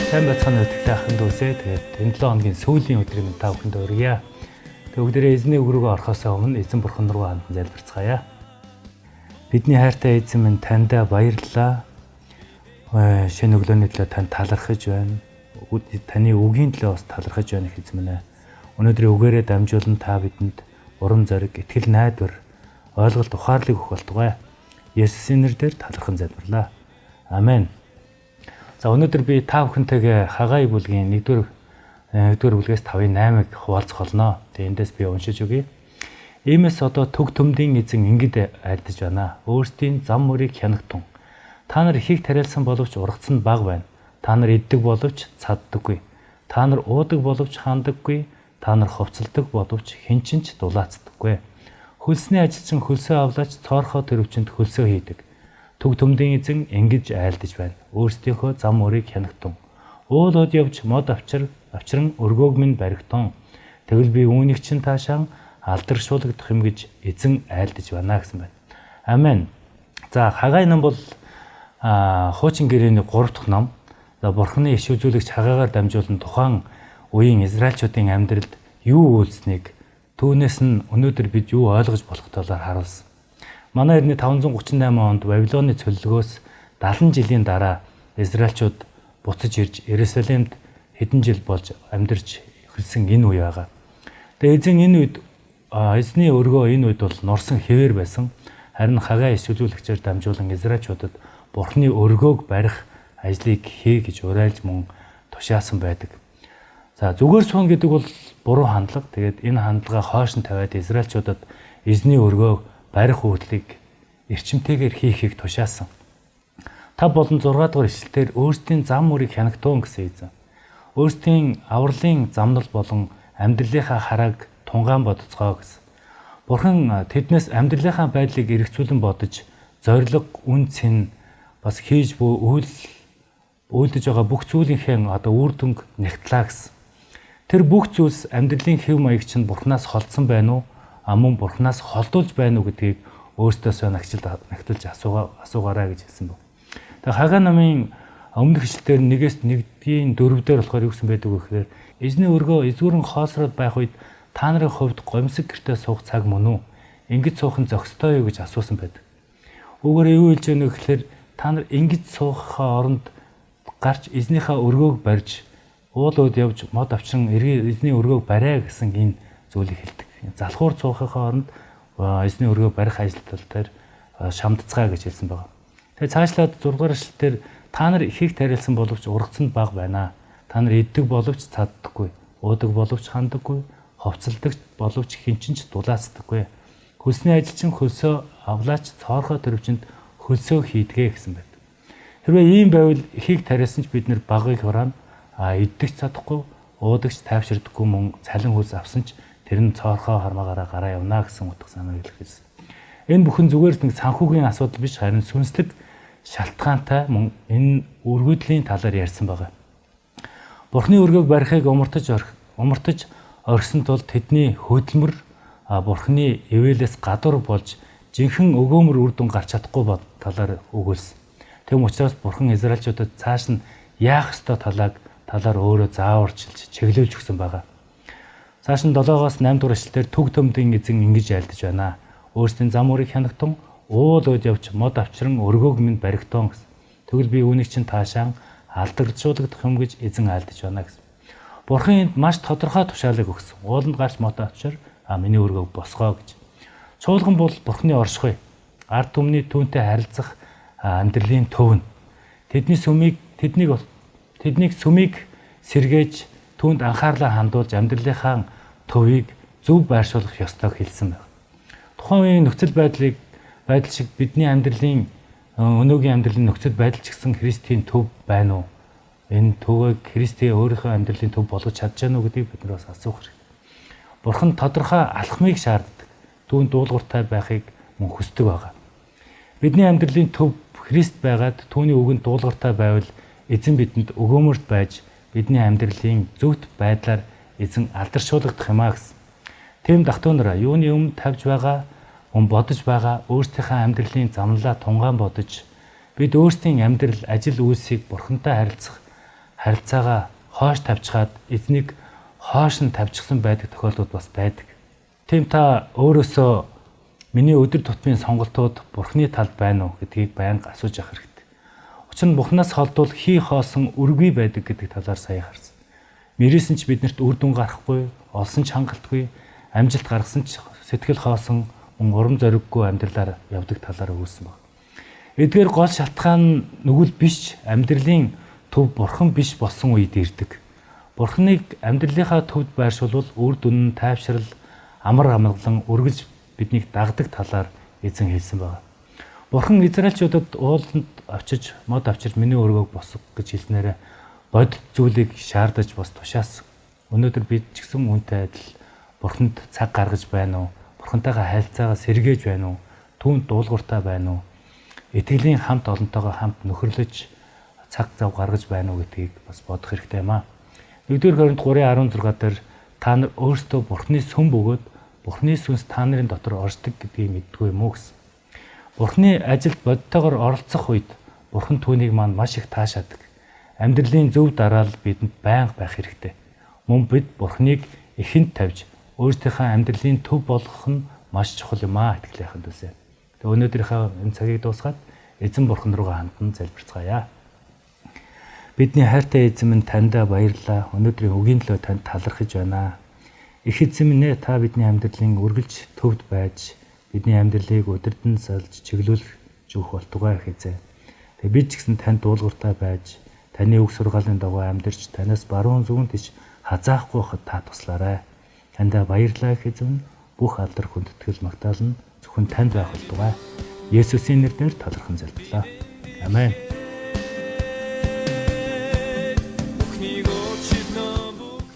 Сайн бацхан өдөртэй ахын дүүсээ тэгээд энэ 7 хоногийн сүүлийн өдрийг минь та бүхэнд өргөе. Тэгээд бүгдээрээ эзний үг рүүгээ орохоос өмнө эзэн бурхан руу хандан залбирцгаая. Бидний хайртай эзэн минь таньда баярлалаа. Шинэ өглөөний төлөө танд талархаж байна. Таны үгийн төлөө бас талархаж байна эзэн минь. Өнөөдрийн үгээрээ дамжуулан та бидэнд урам зориг, итгэл найдвар, ойлголт ухаарлыг өгөх болтугай. Есүсийн нэрээр талархан залбирлаа. Амен. За өнөөдөр би та бүхэнтэйгээ Хагаи бүлгийн 1-р бүлгээс 5-8-ыг хуваалцах болно. Тэгээ эндээс би уншиж өгье. Иймээс одоо төг төмдийн эзэн ингэд айлдаж байна. Өөрсдийн зам мөрийг хянагтун. Та нар ихийг тариалсан боловч ургацсан баг байна. Та нар иддэг боловч цаддаггүй. Та нар уудаг боловч хандаггүй. Та нар хувцалдаг боловч хинчин ч дулаацдаггүй. Хөлсний ажилчин хөлсөө авлаач цоорхоо төрөвчөнд хөлсөө хийдэг. Төг төмдийн эзэн ингэж айлдаж байна. Өөрсдийнхөө зам мөрийг хянагтун. Уулууд явж мод авчран өргөөг минь баригтун. Тэгвэл би үүнийг чин таашаан алдаршуулгадах юм гэж эзэн айлдаж байна гэсэн байна. Амен. За Хагаи ном бол хуучин гэрээний 3 дахь ном. За бурхны иш үзүүлэгч Хагайгаар дамжуулан тухайн үеийн Израильчуудын амьдралд юу үйлснэг түүнээс нь өнөөдөр бид юу ойлгож болох талаар харуулсан. Манай эртний 538 онд Вавилоны цөллөгөөс 70 жилийн дараа Израильчууд буцаж ирж Иерусалимд хэдэн жил болж амьдарч эхэлсэн энэ үе байгаа. Тэгээ эзэн энэ үед эзний өргөө энэ үед бол нурсан хэвээр байсан. Харин Хагаи иш үзүүлэгчээр дамжуулан Израильчуудад бурхны өргөөг барих ажлыг хий гэж уриалж мөн тушаасан байдаг. За зүгээр суун гэдэг бол буруу хандлага. Тэгээд энэ хандлагаа хойш нь тавиад Израильчуудад эзний өргөөг барих үйлдэлийг эрчимтэйгээр хийхийг тушаасан. Та болон 6 дугаар ишлэлээр өөрсдийн зам мөрийг хянагтуун гэсэн эзэн. Өөрсдийн авралын замнал болон амьдралынхаа харааг тунгаан бодцгоо гэсэн. Бурхан тэднээс амьдралынхаа байдлыг эргцүүлэн бодож, зориг, үн цэн бас хийж үйлдэж байгаа бүх зүйлийнхээ үр дүнг нягтлаа гэсэн. Тэр бүх зүйлс амьдралын хэв маяг чинь Бурханаас холдсон байна уу? Мөн Бурханаас холдуулж байна уу гэдгийг өөртөөсөө нагтлж асуугаарай гэж хэлсэн байна. Тэгээ Хагаи намын өмнөх ишлэлээр 1-ийн 4-дээр болохоор юу гэсэн байдаг вэ гэхээр эзний өргөө эзгүрэн хоосроод байх үед та нарын хувьд гомсог гэртээ суух цаг мөн үү? Ингэж суух нь зохистой юу гэж асуусан байдаг. Үүгээр юу хэлж байна вэ гэхээр та нар ингэж суухаа оронд гарч эзнийхээ өргөөг барьж уулууд явж мод авчран эзний өргөөг бариа гэсэн энэ зүйлийг хэлдэг. Залхуур цуухийнхаа оронд эзний өргөө барих ажил тал дээр шамдцгаа гэж хэлсэн байна. Тэгээ цаашлаад 6 дугаар эшлэлээр та нар ихийг тариалсан боловч ургацсанд баг байна. Та нар иддэг боловч цаддаггүй, уудаг боловч хандаггүй, хувцалдаг боловч хинчин ч дулаацдаггүй. Хөлсний ажилчин хөлсөө авлаач цоорхоо төрөвчөнд хөлсөө хийдгээ гэсэн байна. Хэрвээ ийм байвал ихийг тариалсан ч бид нэр багыг хураана, иддэг чадахгүй, уудаг ч тайвширдаггүй мөн цалин хөлс авсан ч тэр нь цоорхоо хармаагаараа гараа явна гэсэн утга санааг илэрхийлсэн. Энэ бүхэн зүгээр нэг санхүүгийн асуудал биш, харин сүнслэг шалтгаантай мөн энэ өргөдлийн талаар ярьсан байгаа. Бурхны өргөөг барихыг умартаж орхисон тул тэдний хөдөлмөр Бурхны ивэлээс гадуур болж жинхэнэ өгөөмөр үр дүн гарч чадахгүй талаар өгүүлсэн. Тэм учраас Бурхан Израильчуудад цааш нь яах ёстой талаар өөрөө зааварчилж чиглүүлж өгсөн байгаа. Цааш нь 7-оос 8 дугаар эшлэлээр төг төмдийн эзэн ингэж айлдаж байна. Өөрсдийн зам мөрийг хянагтун, уулууд явж мод авчран өргөөг минь баригтун гэсэн. Тэгвэл би үүнийг чинь таашаан алдаршуулгадах юм гэж эзэн айлдаж байна гэсэн. Бурхан энд маш тодорхой тушаалыг өгсөн. Ууланд гарч мод авчир миний өргөөг босгоо гэж. Чуулган бол Бурханы оршихуй. Ард түмний түүнтэй харилцах амьдралын төв нь. Тэднийг сүмийг сэргээж түүнд анхаарлаа хандуулж амьдралынхаа төвийг зөв байршуулах ёстойг хэлсэн байна. Тухайн үеийн нөхцөл байдал шиг бидний амьдралын өнөөгийн амьдралын нөхцөл байдал ч гэсэн Христийн төв байна уу? Энэ төвийг Христийн өөрийнхөө амьдралын төв болгож чадж байна уу гэдгийг бид нар бас асуух хэрэгтэй. Бурхан тодорхой алхмыг шаарддаг. Түүнд дуулууртай байхыг мөн хүсдэг байгаа. Бидний амьдралын төв Христ байгаад түүний үгэнд дуулууртай байвал эзэн бидэнд өгөөмөрт байж бидний амьдралын зөвхт байдлаар эзэн алдаршуулгадах юм а гэсэн. Тэм дахтуунараа юуны өмнө тавьж байгаа Мөн бодож байгаа өөрсдийнхээ амьдралын замналаа тунгаан бодож бид өөрсдийн амьдрал, ажил үйлсийг Бурхантай харилцах харилцаагаа хоош тавьчихад эзнийг хоош нь тавьчихсан байдаг тохиолдлууд бас байдаг. Тийм та өөрөөсөө миний өдөр тутмын сонголтууд Бурханы талд байна уу гэдгийг байнга асууж явах хэрэгтэй. Учир нь Бурханаас холдвол хий хоосон үргүй байдаг гэдэг талаар сая харсан. Мэрээсэн ч биднэрт үр дүн гарахгүй, олсон ч хангалтгүй, амжилт гаргасан ч сэтгэл хоосон, мөн урам зориггүй амьдралаар явдаг талаар өгүүлсэн баг. Эдгээр гол шалтгаан нүгэл биш, амьдралын төв Бурхан биш болсон үед ирдэг. Бурханыг амьдралынхаа төвд байршуулвал үр дүн нь тайвшрал, амар амгалан үргэлж биднийг дагдаг талаар эзэн хэлсэн байна. Бурхан Израильчуудад ууланд очиж, мод авчирч миний өргөөг босго гэж хэлснээр бодит зүйлийг шаардаж бас тушаасан. Өнөөдөр бид ч гэсэн үүнтэй адил Бурханд цаг гаргаж байна уу? Бурхантайгаа харилцаагаа сэргээж байна уу? Түүнд дуулууртай байна уу? Итгэлийн хамт олонтойгоо хамт нөхөрлөж цаг зав гаргаж байна уу гэдгийг бас бодох хэрэгтэй юм аа. 1-р Коринт 3:16 дээр та нар өөрсдөө Бурханы сүм бөгөөд Бурханы сүнс та нарын дотор оршдог гэдгийг мэддгүй юм уу гэсэн. Бурханы ажилд бодтойгоор оролцох үед Бурхан түүнийг маань маш их таашаадаг. Амьдралын зөв дараалал бидэнд байнга байх хэрэгтэй. Мөн бид Бурханыг эхэнд тавьж өөрсдийнхөө амьдралын төв болгох нь маш чухал юм аа итгэлийнхэн төсөө. Тэгээ өнөөдрийнхөө энэ цагийг дуусгаад эзэн Бурхан руугаа хандан залбирцгаая. Бидний хайртай эзэн минь таньда баярлалаа. Өнөөдрийн үгийн төлөө танд талархаж байна. Их эзэн минь та бидний амьдралын үргэлж төвд байж бидний амьдралыг удирдан салж чиглүүлэх зүөх болтугай их эзэн. Тэгээ бид ч гэсэн танд дуулууртай байж таны үг сургаалын дагуу амьдарч танаас баруун зүүн тийш хазаахгүй хад та туслаарай. Таньда баярлалаа их эзэн. Бүх алдар хүндэтгэл магтаал нь зөвхөн танд байх болтугай. Есүсийн нэрээр талархан залбирлаа. Амен.